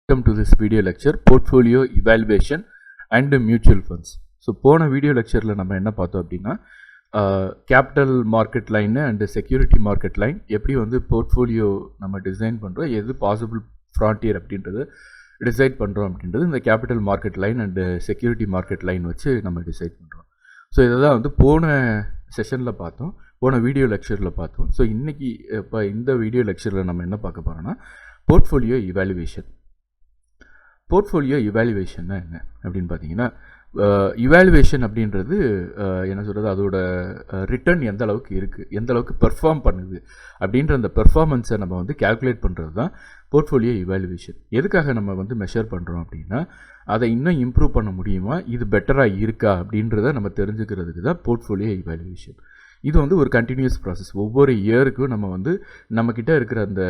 Welcome to this video lecture, Portfolio Evaluation and Mutual Funds. So, போன video லெக்சரில் நம்ம என்ன பார்த்தோம் அப்படின்னா capital market line and security market line எப்படி வந்து போர்ட்ஃபோலியோ நம்ம டிசைன் பண்ணுறோம், எது பாசிபிள் ஃப்ரான்டியர் அப்படின்றது டிசைட் பண்ணுறோம் அப்படின்றது இந்த capital market line and security market line வச்சு நம்ம டிசைட் பண்ணுறோம். ஸோ இதை தான் வந்து போன செஷனில் பார்த்தோம், போன வீடியோ லெக்சரில் பார்த்தோம். ஸோ இன்றைக்கி இப்போ இந்த வீடியோ லெக்சரில் நம்ம என்ன பார்க்க போகிறோம்னா போர்ட்ஃபோலியோ இவாலுவேஷன். போர்ட்ஃபோலியோ இவாலுவேஷன்னா என்ன அப்படின்னு பார்த்தீங்கன்னா, இவாலுவேஷன் அப்படின்றது என்ன சொல்கிறது, அதோட ரிட்டர்ன் எந்த அளவுக்கு இருக்குது, எந்த அளவுக்கு பெர்ஃபார்ம் பண்ணுது அப்படின்ற அந்த பெர்ஃபார்மன்ஸை நம்ம வந்து கேல்குலேட் பண்ணுறது தான் போர்ட்ஃபோலியோ இவாலுவேஷன். எதுக்காக நம்ம வந்து மெஷர் பண்ணுறோம் அப்படின்னா, அதை இன்னும் இம்ப்ரூவ் பண்ண முடியுமா, இது பெட்டராக இருக்கா அப்படின்றத நம்ம தெரிஞ்சுக்கிறதுக்கு தான் போர்ட்ஃபோலியோ இவாலுவேஷன். இது வந்து ஒரு கண்டினியூஸ் ப்ராசஸ். ஒவ்வொரு இயருக்கும் நம்ம வந்து நம்மக்கிட்ட இருக்கிற அந்த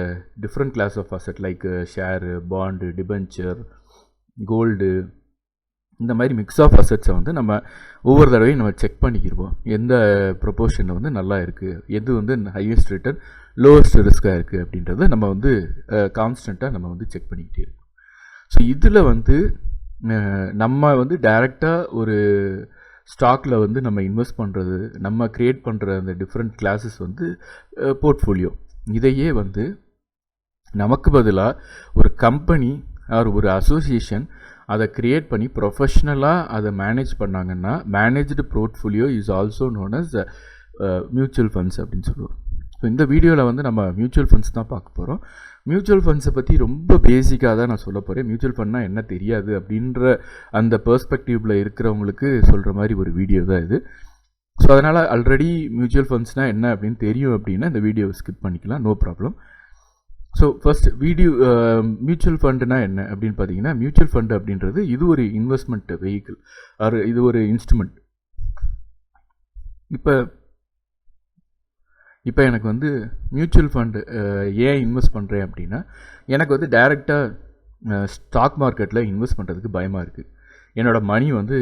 different class of asset like share, bond, debenture, gold, இந்த மாதிரி மிக்ஸ் ஆஃப் அசெட்ஸை வந்து நம்ம ஒவ்வொரு தடவையும் நம்ம செக் பண்ணிக்கிடுவோம். எந்த ப்ரொபோர்ஷனில் வந்து நல்லா இருக்குது, எது வந்து ஹையஸ்ட் ரிட்டர்ன், லோவஸ்ட் ரிஸ்க்காக இருக்குது அப்படின்றத நம்ம வந்து கான்ஸ்டண்ட்டாக நம்ம வந்து செக் பண்ணிக்கிட்டே இருக்கோம். ஸோ இதில் வந்து நம்ம வந்து டைரெக்டாக ஒரு ஸ்டாக்கில் வந்து நம்ம இன்வெஸ்ட் பண்ணுறது, நம்ம க்ரியேட் பண்ணுற அந்த டிஃப்ரெண்ட் கிளாஸஸ் வந்து போர்ட்ஃபோலியோ. இதையே வந்து நமக்கு பதிலாக ஒரு கம்பெனி ஆர் ஒரு அசோசியேஷன் அதை க்ரியேட் பண்ணி ப்ரொஃபஷ்னலாக அதை மேனேஜ் பண்ணாங்கன்னா, managed portfolio is also known as mutual funds அப்படின்னு சொல்லுவோம். ஸோ இந்த வீடியோவில் வந்து நம்ம மியூச்சுவல் ஃபண்ட்ஸ் தான் பார்க்க போகிறோம். மியூச்சுவல் ஃபண்ட்ஸை பற்றி ரொம்ப பேசிக்காக தான் நான் சொல்ல போகிறேன். மியூச்சுவல் ஃபண்ட்னா என்ன தெரியாது அப்படின்ற அந்த பெர்ஸ்பெக்டிவில் இருக்கிறவங்களுக்கு சொல்கிற மாதிரி ஒரு வீடியோ தான் இது. ஸோ அதனால் ஆல்ரெடி மியூச்சுவல் ஃபண்ட்ஸ்னால் என்ன அப்படின்னு தெரியும் அப்படின்னா இந்த வீடியோவை ஸ்கிப் பண்ணிக்கலாம், no problem. So first mutual ஃபண்டுனா என்ன அப்படின்னு பார்த்தீங்கன்னா, மியூச்சுவல் ஃபண்டு அப்படின்றது இது ஒரு இன்வெஸ்ட்மெண்ட் வெஹிக்கிள் ஆர் இது ஒரு இன்ஸ்ட்ருமெண்ட். இப்போ எனக்கு வந்து மியூச்சுவல் ஃபண்டு ஏன் இன்வெஸ்ட் பண்ணுறேன் அப்படின்னா, எனக்கு வந்து டைரெக்டாக ஸ்டாக் மார்க்கெட்டில் இன்வெஸ்ட் பண்ணுறதுக்கு பயமாக இருக்குது. என்னோடய மணி வந்து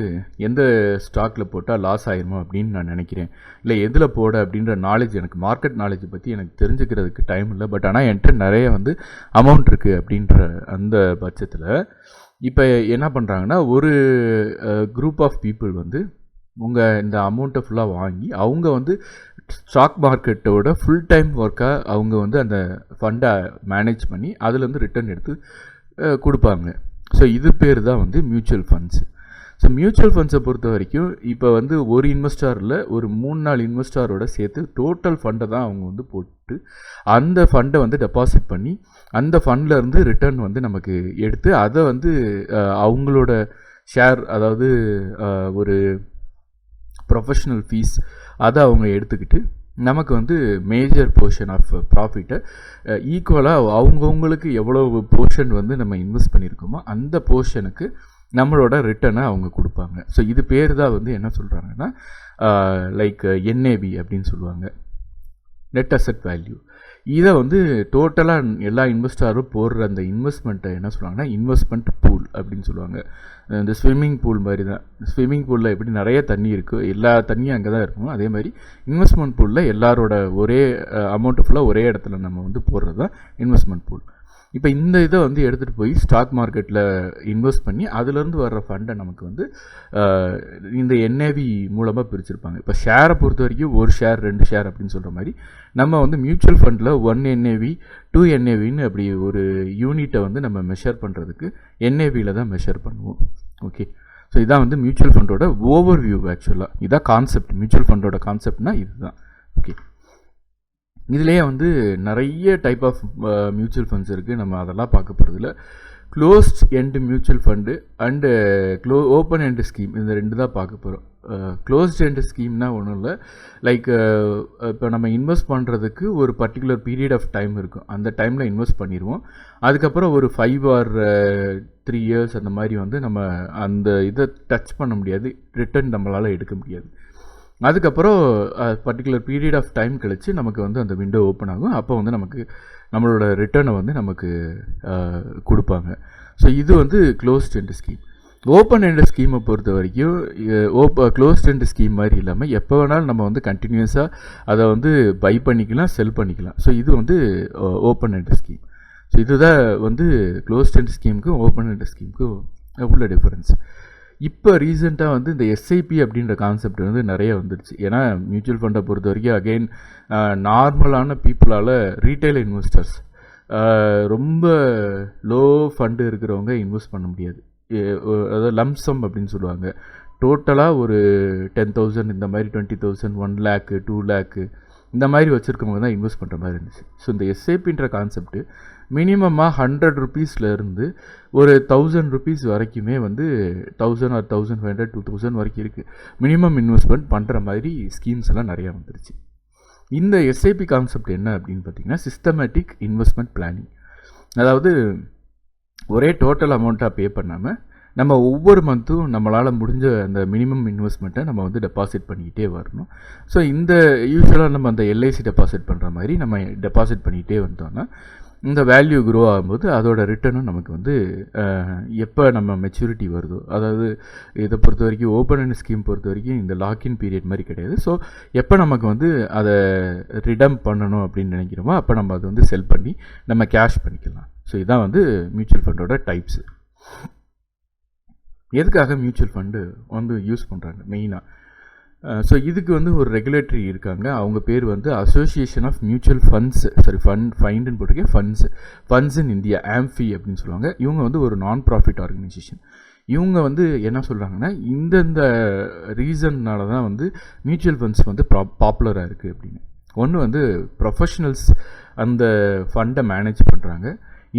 எந்த ஸ்டாக்கில் போட்டால் லாஸ் ஆயிருமோ அப்படின்னு நான் நினைக்கிறேன், இல்லை எதில் போட அப்படின்ற நாலேஜ், எனக்கு மார்க்கெட் நாலேஜை பற்றி எனக்கு தெரிஞ்சுக்கிறதுக்கு டைம் இல்லை. பட் ஆனால் என்கிட்ட நிறைய வந்து அமௌண்ட் இருக்குது அப்படின்ற அந்த பட்சத்தில் இப்போ என்ன பண்ணுறாங்கன்னா, ஒரு குரூப் ஆஃப் பீப்புள் வந்து உங்கள் இந்த அமௌண்ட்டை ஃபுல்லாக வாங்கி அவங்க வந்து ஸ்டாக் மார்க்கெட்டோட ஃபுல் டைம் ஒர்க்காக அவங்க வந்து அந்த ஃபண்டை மேனேஜ் பண்ணி அதுலேருந்து ரிட்டர்ன் எடுத்து கொடுப்பாங்க. ஸோ இது பேர் தான் வந்து மியூச்சுவல் ஃபண்ட்ஸ். ஸோ மியூச்சுவல் ஃபண்ட்ஸை பொறுத்த வரைக்கும் இப்போ வந்து ஒரு இன்வெஸ்டாரில் ஒரு 3-4 இன்வெஸ்டாரோட சேர்த்து டோட்டல் ஃபண்டை தான் அவங்க வந்து போட்டு அந்த ஃபண்டை வந்து டெபாசிட் பண்ணி அந்த ஃபண்ட்லேருந்து ரிட்டர்ன் வந்து நமக்கு எடுத்து அதை வந்து அவங்களோட ஷேர், அதாவது ஒரு ப்ரொஃபஷ்னல் ஃபீஸ், அதை அவங்க எடுத்துக்கிட்டு நமக்கு வந்து மேஜர் போர்ஷன் ஆஃப் ப்ராஃபிட்டை ஈக்குவலாக அவங்கவுங்களுக்கு எவ்வளோ போர்ஷன் வந்து நம்ம இன்வெஸ்ட் பண்ணியிருக்கோமோ அந்த போர்ஷனுக்கு நம்மளோட ரிட்டர்னை அவங்க கொடுப்பாங்க. ஸோ இது பேர் தான் வந்து என்ன சொல்கிறாங்கன்னா லைக் என்ஏவி அப்படின்னு சொல்லுவாங்க, நெட் அசெட் வேல்யூ. இதை வந்து டோட்டலாக எல்லா இன்வெஸ்டாரும் போடுற அந்த இன்வெஸ்ட்மெண்ட்டை என்ன சொல்லுவாங்கன்னா இன்வெஸ்ட்மெண்ட் பூல் அப்படின்னு சொல்லுவாங்க. இந்த ஸ்விம்மிங் பூல் மாதிரி தான். ஸ்விம்மிங் பூலில் எப்படி நிறைய தண்ணி இருக்குது, எல்லா தண்ணியும் அங்கே தான் இருக்கும், அதே மாதிரி இன்வெஸ்ட்மெண்ட் பூலில் எல்லாரோட ஒரே அமௌண்ட்டு ஃபுல்லாக ஒரே இடத்துல நம்ம வந்து போடுறது தான் இன்வெஸ்ட்மெண்ட் பூல். இப்போ இந்த இதை வந்து எடுத்துகிட்டு போய் ஸ்டாக் மார்க்கெட்டில் இன்வெஸ்ட் பண்ணி அதுலேருந்து வர்ற ஃபண்டை நமக்கு வந்து இந்த என்ஏவி மூலமாக பிரிச்சுருப்பாங்க. இப்போ ஷேரை பொறுத்த வரைக்கும் ஒரு ஷேர் 2 ஷேர் அப்படின்னு சொல்கிற மாதிரி நம்ம வந்து மியூச்சுவல் ஃபண்டில் 1 NAV 2 NAVன்னு அப்படி ஒரு யூனிட்டை வந்து நம்ம மெஷர் பண்ணுறதுக்கு என்ஏவியில் தான் மெஷர் பண்ணுவோம். ஓகே, ஸோ இதான் வந்து மியூச்சுவல் ஃபண்டோட ஓவர் வியூ. ஆக்சுவலாக இதான் கான்செப்ட், மியூச்சுவல் ஃபண்டோட கான்செப்ட்னா இதுதான். ஓகே, இதுலேயே வந்து நிறைய டைப் ஆஃப் மியூச்சுவல் ஃபண்ட்ஸ் இருக்குது, நம்ம அதெல்லாம் பார்க்க போகிறதில்ல. Closed end mutual fund and open end scheme, இந்த 2 தான் பார்க்க போகிறோம். க்ளோஸ்ட் எண்ட் ஸ்கீம்னா ஒன்றும் இல்லை, லைக் இப்போ நம்ம இன்வெஸ்ட் பண்ணுறதுக்கு ஒரு பர்டிகுலர் பீரியட் ஆஃப் டைம் இருக்கும், அந்த டைமில் இன்வெஸ்ட் பண்ணிடுவோம். அதுக்கப்புறம் ஒரு 5 or 3 years அந்த மாதிரி வந்து நம்ம அந்த இதை டச் பண்ண முடியாது, ரிட்டர்ன் நம்மளால் எடுக்க முடியாது. அதுக்கப்புறம் பர்டிகுலர் பீரியட் ஆஃப் டைம் கழித்து நமக்கு வந்து அந்த விண்டோ ஓப்பன் ஆகும், அப்போ வந்து நமக்கு நம்மளோட ரிட்டர்னை வந்து நமக்கு கொடுப்பாங்க. ஸோ இது வந்து closed end scheme. Open end ஸ்கீமை பொறுத்த வரைக்கும் க்ளோஸ்ட் எண்ட் ஸ்கீம் மாதிரி இல்லாமல் எப்போ வேணாலும் நம்ம வந்து கண்டினியூஸாக அதை வந்து பை பண்ணிக்கலாம், செல் பண்ணிக்கலாம். ஸோ இது வந்து ஓப்பன் எண்ட் ஸ்கீம். ஸோ இதுதான் வந்து க்ளோஸ்ட் எண்ட் ஸ்கீமுக்கும் ஓப்பன் எண்ட் ஸ்கீமுக்கும் உள்ள டிஃபரன்ஸ். இப்போ ரீசெண்டாக வந்து இந்த எஸ்ஐபி அப்படின்ற கான்செப்ட் வந்து நிறைய வந்துடுச்சு. ஏன்னா மியூச்சுவல் ஃபண்டை பொறுத்த வரைக்கும் அகெயின் நார்மலான பீப்புளால் ரீட்டைல் இன்வெஸ்டர்ஸ் ரொம்ப லோ ஃபண்டு இருக்கிறவங்க இன்வெஸ்ட் பண்ண முடியாது. அதாவது லம்சம் அப்படின்னு சொல்லுவாங்க. டோட்டலாக ஒரு 10,000 இந்த மாதிரி 20,000 1 lakh 2 lakh இந்த மாதிரி வச்சுருக்கவங்க தான் இன்வெஸ்ட் பண்ணுற மாதிரி இருந்துச்சு. ஸோ இந்த எஸ்ஐபின்ற கான்செப்ட்டு மினிமமாக 100 rupeesலேருந்து ஒரு 1000 rupees வரைக்குமே வந்து 1000 or 1500 2000 வரைக்கும் இருக்குது. மினிமம் இன்வெஸ்ட்மெண்ட் பண்ணுற மாதிரி ஸ்கீம்ஸ் எல்லாம் நிறையா வந்துருச்சு. இந்த எஸ்ஐபி கான்செப்ட் என்ன அப்படின்னு பார்த்தீங்கன்னா சிஸ்டமேட்டிக் இன்வெஸ்ட்மெண்ட் பிளானிங். அதாவது ஒரே டோட்டல் அமௌண்ட்டாக பே பண்ணாமல் நம்ம ஒவ்வொரு மந்த்தும் நம்மளால் முடிஞ்ச அந்த மினிமம் இன்வெஸ்ட்மெண்ட்டை நம்ம வந்து டெபாசிட் பண்ணிக்கிட்டே வரணும். ஸோ இந்த யூஸ்வலாக நம்ம அந்த எல்ஐசி டெபாசிட் பண்ணுற மாதிரி நம்ம டெபாசிட் பண்ணிக்கிட்டே வந்தோம்னா இந்த வேல்யூ க்ரோ ஆகும்போது அதோட ரிட்டர்னும் நமக்கு வந்து எப்போ நம்ம மெச்சூரிட்டி வருதோ, அதாவது இதை பொறுத்த வரைக்கும் ஓப்பன் எண்ட் ஸ்கீம் பொறுத்த வரைக்கும் இந்த லாக்இன் பீரியட் மாதிரி கிடையாது. ஸோ எப்போ நமக்கு வந்து அதை ரிடம் பண்ணணும் அப்படின்னு நினைக்கிறோமோ அப்போ நம்ம அதை வந்து செல் பண்ணி நம்ம கேஷ் பண்ணிக்கலாம். ஸோ இதான் வந்து மியூச்சுவல் ஃபண்டோட டைப்ஸு. எதுக்காக மியூச்சுவல் ஃபண்டு வந்து யூஸ் பண்ணுறாங்க மெயினாக? ஸோ இதுக்கு வந்து ஒரு ரெகுலேட்டரி இருக்காங்க. அவங்க பேர் வந்து அசோசியேஷன் ஆஃப் மியூச்சுவல் ஃபண்ட்ஸ், ஃபைண்டுன்னு போட்டிருக்கேன், ஃபண்ட்ஸ் இன் இந்தியா, ஆம்ஃபி அப்படின்னு சொல்லுவாங்க. இவங்க வந்து ஒரு நான் ப்ராஃபிட் ஆர்கனைசேஷன். இவங்க வந்து என்ன சொல்கிறாங்கன்னா இந்தந்த ரீசன்னால தான் வந்து மியூச்சுவல் ஃபண்ட்ஸ் வந்து பாப்புலராக இருக்குது அப்படின்னு. ஒன்று வந்து ப்ரொஃபஷனல்ஸ் அந்த ஃபண்டை மேனேஜ் பண்ணுறாங்க.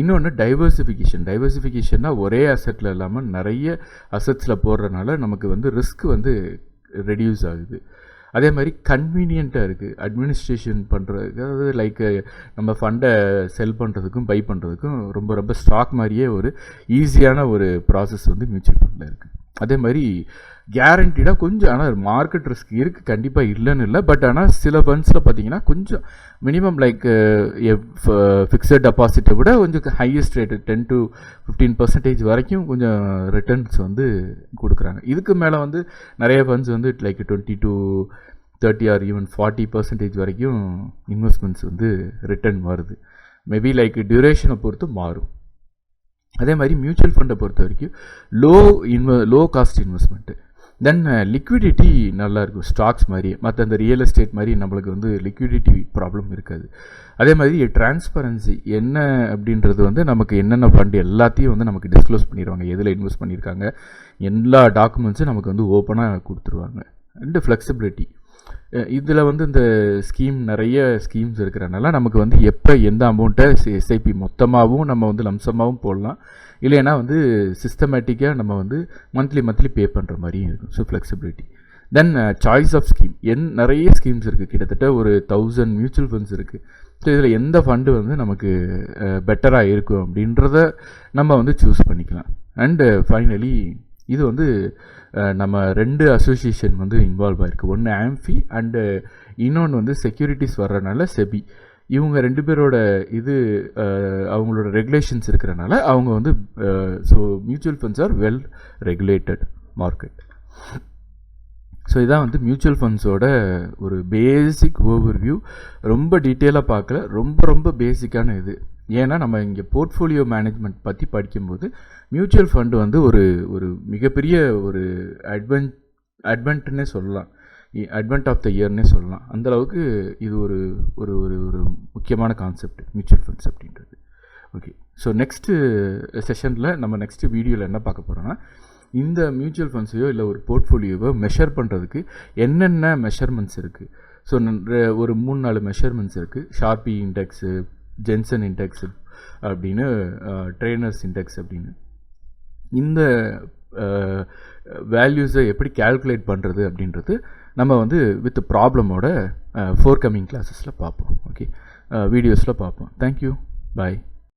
இன்னொன்று டைவர்சிஃபிகேஷன்னா ஒரே அசெட்டில் இல்லாமல் நிறைய அசெட்ஸில் போடுறதுனால நமக்கு வந்து ரிஸ்க் வந்து ரெடியூஸ் ஆகுது. அதே மாதிரி கன்வீனியண்ட்டாக இருக்குது அட்மினிஸ்ட்ரேஷன் பண்ணுறதுக்கு. அதாவது லைக் நம்ம ஃபண்டை செல் பண்ணுறதுக்கும் பை பண்ணுறதுக்கும் ரொம்ப ஸ்டாக் மாதிரியே ஒரு ஈஸியான ஒரு ப்ராசஸ் வந்து மியூச்சுவல் ஃபண்டில் இருக்குது. அதே மாதிரி கேரண்டீடாக கொஞ்சம், ஆனால் மார்க்கெட் ரிஸ்க் இருக்குது, கண்டிப்பாக இல்லைன்னு இல்லை. பட் ஆனால் சில ஃபண்ட்ஸில் பார்த்தீங்கன்னா கொஞ்சம் மினிமம் லைக் ஃபிக்ஸட் டெபாசிட்டை விட கொஞ்சம் ஹையஸ்ட் ரேட்டு 10 to 15% வரைக்கும் கொஞ்சம் ரிட்டர்ன்ஸ் வந்து கொடுக்குறாங்க. இதுக்கு மேலே வந்து நிறைய ஃபண்ட்ஸ் வந்து லைக் 20 to 30 or even 40% வரைக்கும் இன்வெஸ்ட்மெண்ட்ஸ் வந்து ரிட்டர்ன் வருது. மேபி லைக் டியூரேஷனை பொறுத்து மாறும். அதே மாதிரி மியூச்சுவல் ஃபண்டை பொறுத்த வரைக்கும் லோ காஸ்ட் இன்வெஸ்ட்மெண்ட்டு. தென் லிக்விடிட்டி நல்லாயிருக்கும். ஸ்டாக்ஸ் மாதிரி மற்ற அந்த ரியல் எஸ்டேட் மாதிரி நம்மளுக்கு வந்து லிக்விடிட்டி ப்ராப்ளம் இருக்காது. அதே மாதிரி டிரான்ஸ்பரன்சி என்ன அப்படின்றது வந்து நமக்கு என்னென்ன ஃபண்டு எல்லாத்தையும் வந்து நமக்கு டிஸ்க்ளோஸ் பண்ணிடுவாங்க. எதில் இன்வெஸ்ட் பண்ணியிருக்காங்க எல்லா டாக்குமெண்ட்ஸும் நமக்கு வந்து ஓப்பனாக கொடுத்துருவாங்க. And flexibility. இதில் வந்து இந்த நிறைய ஸ்கீம்ஸ் இருக்கிறனால நமக்கு வந்து எப்போ எந்த அமௌண்ட்டை எஸ்ஐபி மொத்தமாகவும் நம்ம வந்து லம்சமாகவும் போடலாம், இல்லைன்னா வந்து சிஸ்டமேட்டிக்காக நம்ம வந்து மந்த்லி பே பண்ணுற மாதிரியும் இருக்கும். So flexibility. Then choice of scheme. நிறைய ஸ்கீம்ஸ் இருக்குது. கிட்டத்தட்ட ஒரு 1000 மியூச்சுவல் ஃபண்ட்ஸ் இருக்குது. ஸோ இதில் எந்த ஃபண்டு வந்து நமக்கு பெட்டராக இருக்கும் அப்படின்றத நம்ம வந்து சூஸ் பண்ணிக்கலாம். அண்டு ஃபைனலி இது வந்து நம்ம 2 அசோசியேஷன் வந்து இன்வால்வ் ஆகிருக்கு. ஒன்று ஆம்ஃபி அண்டு இன்னொன்று வந்து செக்யூரிட்டிஸ் வர்றதுனால செபி. இவங்க 2 பேரோட அவங்களோட ரெகுலேஷன்ஸ் இருக்கிறனால அவங்க வந்து so mutual funds R well regulated market. So இதான் வந்து மியூச்சுவல் ஃபண்ட்ஸோட ஒரு பேசிக் ஓவர்வியூ. ரொம்ப டீட்டெயிலாக பார்க்கல, ரொம்ப பேசிக்கான இது. ஏன்னா நம்ம இங்கே போர்ட்ஃபோலியோ மேனேஜ்மெண்ட் பற்றி படிக்கும்போது மியூச்சுவல் ஃபண்டு வந்து ஒரு மிகப்பெரிய ஒரு அட்வென்ட்னே சொல்லலாம், அட்வென்ட் ஆஃப் த இயர்னே சொல்லலாம். அந்தளவுக்கு இது ஒரு ஒரு ஒரு முக்கியமான கான்செப்ட் மியூச்சுவல் ஃபண்ட்ஸ் அப்படின்றது. ஓகே, ஸோ நெக்ஸ்ட்டு செஷனில் நம்ம நெக்ஸ்ட்டு வீடியோவில் என்ன பார்க்க போகிறோன்னா இந்த மியூச்சுவல் ஃபண்ட்ஸையோ இல்லை ஒரு போர்ட்ஃபோலியோவோ மெஷர் பண்ணுறதுக்கு என்னென்ன மெஷர்மெண்ட்ஸ் இருக்குது. ஸோ ஒரு 3-4 மெஷர்மெண்ட்ஸ் இருக்குது. ஷார்பி இண்டெக்ஸு, ஜென்சன் இண்டெக்ஸு அப்படின்னு, ட்ரெய்னர்ஸ் இண்டெக்ஸ் அப்படின்னு. இந்த வேல்யூஸை எப்படி கால்குலேட் பண்ணுறது அப்படின்றது நம்ம வந்து வித் ப்ராப்ளமோட ஃபோர்கமிங் கிளாஸஸில் பார்ப்போம். ஓகே, வீடியோஸில் பார்ப்போம். தேங்க்யூ, பாய்.